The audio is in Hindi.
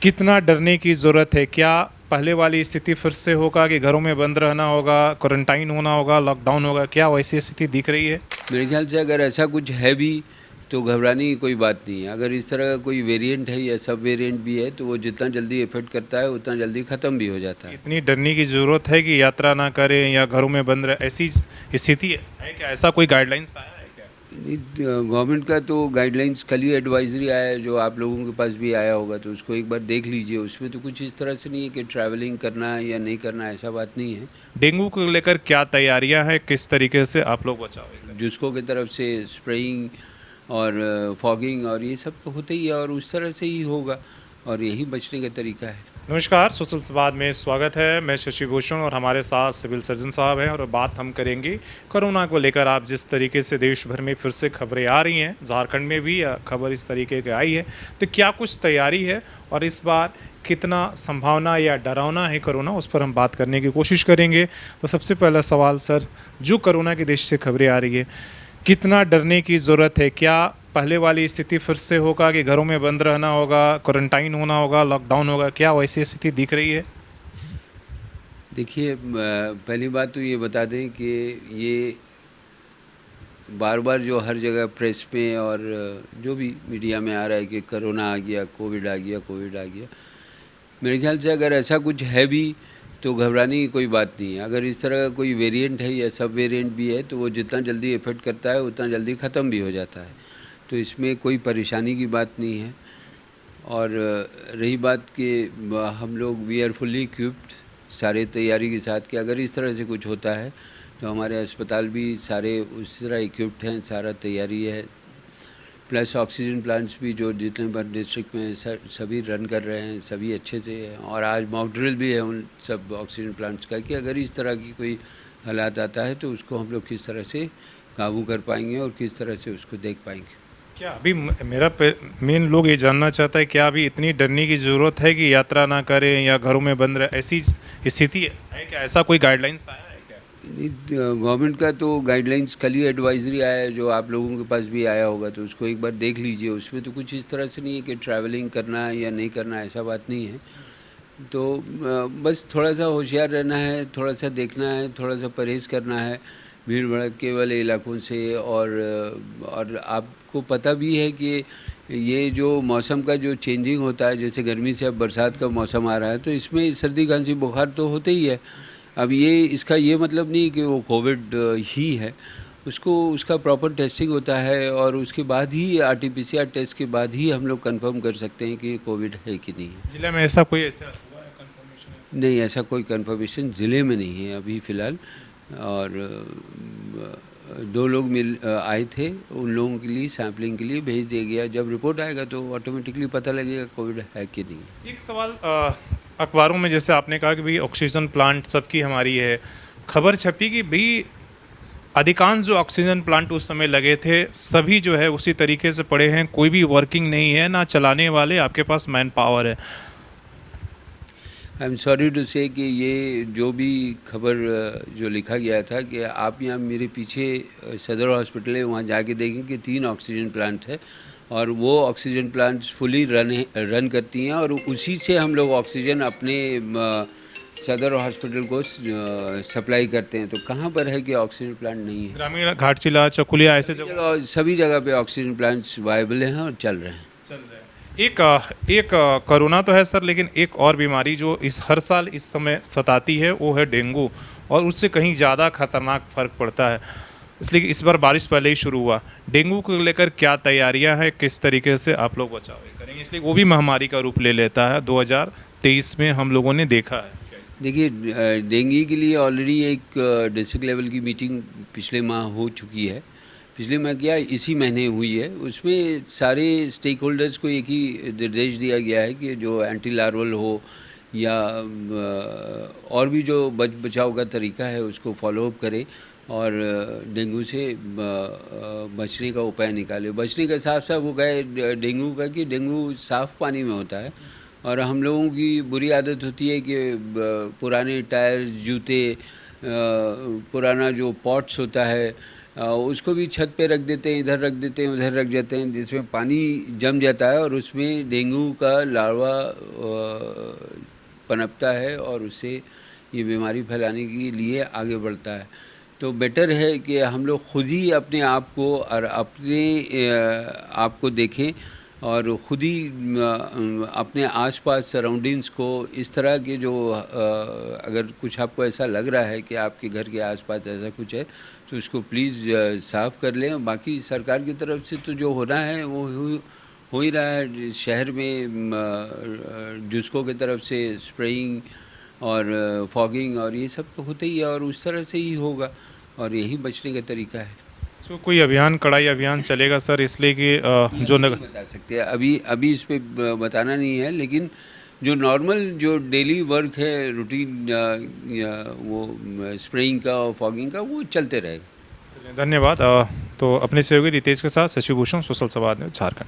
कितना डरने की ज़रूरत है? क्या पहले वाली स्थिति फिर से होगा कि घरों में बंद रहना होगा, क्वारंटाइन होना होगा, लॉकडाउन होगा? क्या वैसी स्थिति दिख रही है? मेरे ख्याल से अगर ऐसा कुछ है भी तो घबराने की कोई बात नहीं है। अगर इस तरह का कोई वेरिएंट है या सब वेरिएंट भी है तो वो जितना जल्दी इफ़ेक्ट करता है उतना जल्दी ख़त्म भी हो जाता है। इतनी डरने की ज़रूरत है कि यात्रा ना करें या घरों में बंद रहे, ऐसी स्थिति है क्या? ऐसा कोई गाइडलाइंस आया है क्या? गवर्नमेंट का तो गाइडलाइंस कल ही एडवाइजरी आया है, जो आप लोगों के पास भी आया होगा, तो उसको एक बार देख लीजिए। उसमें तो कुछ इस तरह से नहीं है कि ट्रैवलिंग करना है या नहीं करना है, ऐसा बात नहीं है। डेंगू को लेकर क्या तैयारियां हैं? किस तरीके से आप लोग बचाव करें? जुस्को की तरफ से स्प्रेइंग और फॉगिंग और ये सब तो होता ही है और उस तरह से ही होगा और यही बचने का तरीका है। नमस्कार, सोशल संवाद में स्वागत है। मैं शशि भूषण और हमारे साथ सिविल सर्जन साहब हैं और बात हम करेंगे कोरोना को लेकर। आप जिस तरीके से देश भर में फिर से खबरें आ रही हैं, झारखंड में भी खबर इस तरीके की आई है, तो क्या कुछ तैयारी है और इस बार कितना संभावना या डरावना है कोरोना, उस पर हम बात करने की कोशिश करेंगे। तो सबसे पहला सवाल सर, जो कोरोना के देश से खबरें आ रही है, कितना डरने की ज़रूरत है? क्या पहले वाली स्थिति फिर से होगा कि घरों में बंद रहना होगा, क्वारंटाइन होना होगा, लॉकडाउन होगा? क्या वैसी स्थिति दिख रही है? देखिए, पहली बात तो ये बता दें कि ये बार बार जो हर जगह प्रेस में और जो भी मीडिया में आ रहा है कि कोरोना आ गया, कोविड आ गया, कोविड आ गया। मेरे ख्याल से अगर ऐसा कुछ है भी तो घबराने की कोई बात नहीं है। अगर इस तरह का कोई वेरिएंट है या सब वेरिएंट भी है तो वो जितना जल्दी इफ़ेक्ट करता है उतना जल्दी ख़त्म भी हो जाता है, तो इसमें कोई परेशानी की बात नहीं है। और रही बात कि हम लोग वी आर फुल्ली इक्विप्ड, सारे तैयारी के साथ, कि अगर इस तरह से कुछ होता है तो हमारे अस्पताल भी सारे उस तरह इक्विप्ड हैं, सारा तैयारी है। प्लस ऑक्सीजन प्लांट्स भी जो जितने पर डिस्ट्रिक्ट में सभी रन कर रहे हैं, सभी अच्छे से हैं। और आज मॉक ड्रिल भी है उन सब ऑक्सीजन प्लांट्स का कि अगर इस तरह की कोई हालात आता है तो उसको हम लोग किस तरह से काबू कर पाएंगे और किस तरह से उसको देख पाएंगे। क्या अभी मेरा मेन लोग ये जानना चाहता है, क्या अभी इतनी डरने की ज़रूरत है कि यात्रा ना करें या घरों में बंद रहे, ऐसी स्थिति है क्या? ऐसा कोई गाइडलाइंस आया है क्या? गवर्नमेंट का तो गाइडलाइंस कल ही एडवाइजरी आया है, जो आप लोगों के पास भी आया होगा, तो उसको एक बार देख लीजिए। उसमें तो कुछ इस तरह से नहीं है कि ट्रैवलिंग करना है या नहीं करना है, ऐसा बात नहीं है। तो बस थोड़ा सा होशियार रहना है, थोड़ा सा देखना है, थोड़ा सा परहेज़ करना है भीड़ भड़के वाले इलाकों से। और आपको पता भी है कि ये जो मौसम का जो चेंजिंग होता है, जैसे गर्मी से अब बरसात का मौसम आ रहा है, तो इसमें सर्दी खांसी बुखार तो होते ही है। अब ये इसका ये मतलब नहीं कि वो कोविड ही है, उसको उसका प्रॉपर टेस्टिंग होता है और उसके बाद ही आरटीपीसीआर टेस्ट के बाद ही हम लोग कंफर्म कर सकते हैं कि कोविड है कि नहीं है। जिले में ऐसा कोई ऐसा हुआ है कंफर्मेशन? नहीं, ऐसा कोई कंफर्मेशन ज़िले में नहीं है अभी फ़िलहाल। और दो लोग आए थे, उन लोगों के लिए सैम्पलिंग के लिए भेज दिया गया। जब रिपोर्ट आएगा तो ऑटोमेटिकली पता लगेगा कोविड है कि नहीं। एक सवाल, अखबारों में जैसे आपने कहा कि भाई ऑक्सीजन प्लांट सबकी हमारी है, खबर छपी कि भाई अधिकांश जो ऑक्सीजन प्लांट उस समय लगे थे सभी जो है उसी तरीके से पड़े हैं, कोई भी वर्किंग नहीं है, ना चलाने वाले, आपके पास मैन पावर है। आई एम सॉरी टू से कि ये जो भी खबर जो लिखा गया था कि आप यहाँ मेरे पीछे सदर हॉस्पिटल है, वहाँ जाके देखें कि 3 ऑक्सीजन प्लांट है और वो ऑक्सीजन प्लांट्स फुली रन करती हैं और उसी से हम लोग ऑक्सीजन अपने सदर हॉस्पिटल को सप्लाई करते हैं। तो कहाँ पर है कि ऑक्सीजन प्लांट नहीं है? ग्रामीण, घाटशिला, चकुलिया, ऐसे जगह सभी जगह पे ऑक्सीजन प्लांट्स वायबल हैं और चल रहे हैं। चल रहे हैं। एक कोरोना तो है सर, लेकिन एक और बीमारी जो इस हर साल इस समय सताती है वो है डेंगू, और उससे कहीं ज़्यादा खतरनाक फर्क पड़ता है। इसलिए इस बार बारिश पहले ही शुरू हुआ। डेंगू को लेकर क्या तैयारियां हैं, किस तरीके से आप लोग बचाव करेंगे? इसलिए वो भी महामारी का रूप ले लेता है, 2023 में हम लोगों ने देखा है। देखिए, डेंगू के लिए ऑलरेडी एक डिस्ट्रिक्ट लेवल की मीटिंग पिछले माह हो चुकी है। पिछले माह क्या, इसी महीने हुई है। उसमें सारे स्टेक होल्डर्स को एक ही निर्देश दिया गया है कि जो एंटी लार्वल हो या और भी जो बचाव का तरीका है उसको फॉलोअप करें और डेंगू से बचने का उपाय निकाले। बचने का साफ साफ वो कहे डेंगू का कि डेंगू साफ़ पानी में होता है और हम लोगों की बुरी आदत होती है कि पुराने टायर, जूते, पुराना जो पॉट्स होता है उसको भी छत पे रख देते हैं, इधर रख देते हैं, उधर रख देते हैं, जिसमें पानी जम जाता है और उसमें डेंगू का लार्वा पनपता है और उससे ये बीमारी फैलाने के लिए आगे बढ़ता है। तो बेटर है कि हम लोग खुद ही अपने आप को और अपने आप को देखें और ख़ुद ही अपने आसपास सराउंडिंग्स को इस तरह के जो अगर कुछ आपको ऐसा लग रहा है कि आपके घर के आसपास ऐसा कुछ है तो उसको प्लीज़ साफ़ कर लें। बाकी सरकार की तरफ से तो जो होना है वो हो ही रहा है। शहर में जुस्कों की तरफ से स्प्रेइंग और फॉगिंग और ये सब तो होता ही है और उस तरह से ही होगा और यही बचने का तरीका है। तो कोई अभियान, कड़ाई अभियान चलेगा सर, इसलिए कि जो नहीं बता सकते अभी इस पे बताना नहीं है, लेकिन जो नॉर्मल जो डेली वर्क है रूटीन वो स्प्रेइंग का और फॉगिंग का वो चलते रहेगा। धन्यवाद। तो अपने सहयोगी रितेश के साथ शशि भूषण, सोशल संवाद न्यूज़, झारखंड।